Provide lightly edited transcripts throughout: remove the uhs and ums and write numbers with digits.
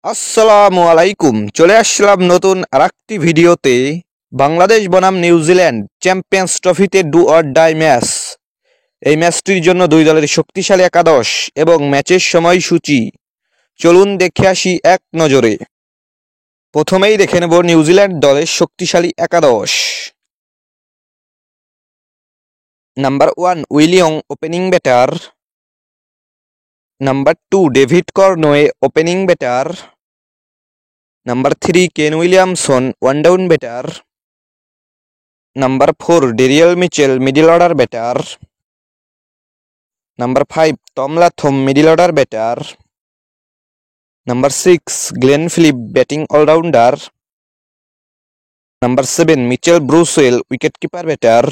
আসসালামু আলাইকুম। চলে আসলাম নতুন আরেকটি ভিডিওতে। বাংলাদেশ বনাম নিউজিল্যান্ড চ্যাম্পিয়ন্স ট্রফিতে ডু অর ডাই ম্যাচ। এই ম্যাচটির জন্য দুই দলের শক্তিশালী একাদশ এবং ম্যাচের সময়সূচি চলুন দেখে আসি এক নজরে। প্রথমেই দেখে নেব নিউজিল্যান্ড দলের শক্তিশালী একাদশ। Number 1 Will Young opening batter. Number 2 David Conway opening batter. Number 3 Kane Williamson one down batter. Number 4 Daryl Mitchell middle order batter. Number 5 Tom Latham middle order batter. Number 6 Glenn Philip batting allrounder. Number 7 Mitchell Bracewell wicket keeper batter.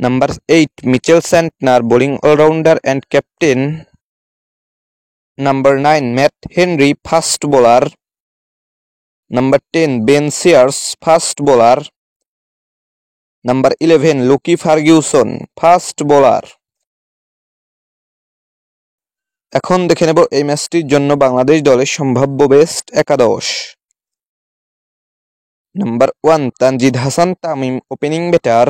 Number 8 Mitchell Santner bowling allrounder and captain. Number 9 Matt Henry fast bowler. Number 10 Ben Sears fast bowler. Number 11 লুকি Ferguson fast bowler. এখন দেখে নেব এই ম্যাচটির জন্য বাংলাদেশ দলের সম্ভাব্য best একাদশ। Number 1 Tanzid Hasan Tamim opening batter.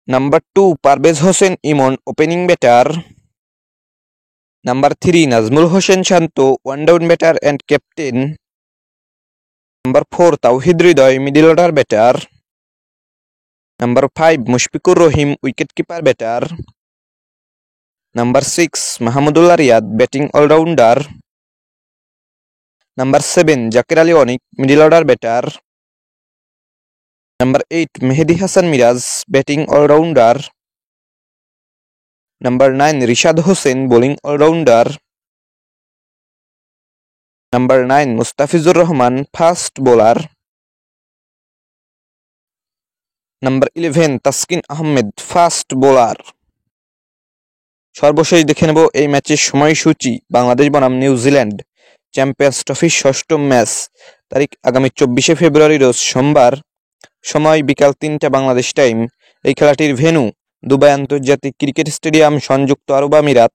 Number 2 Parvez Hossain Emon opening batter. Number 3 Najmul Hossain Shanto one down batter and captain. Number 4 Towhid Hridoy middle order batter. Number 5 Mushfiqur Rahim wicket keeper batter. Number 6 Mahmudullah Riyad batting allrounder. Number 7 Jaker Ali Anik middle order batter. Number 8 Mehidy Hasan Miraz batting allrounder. Number 9 Rishad Hossain bowling allrounder. Number 9 Mustafizur Rahman fast bowler. Number 11 Taskin Ahmed fast bowler. সর্বশেষ দেখে নেব এই ম্যাচের সময়সূচি। বাংলাদেশ বনাম New Zealand champions ট্রফির ষষ্ঠ match, তারিখ আগামী 24শে ফেব্রুয়ারি রোজ সোমবার, সময় বিকাল 3টা বাংলাদেশ টাইম। এই খেলাটির ভেন্যু দুবাই আন্তর্জাতিক ক্রিকেট স্টেডিয়াম, সংযুক্ত আরব আমিরাত।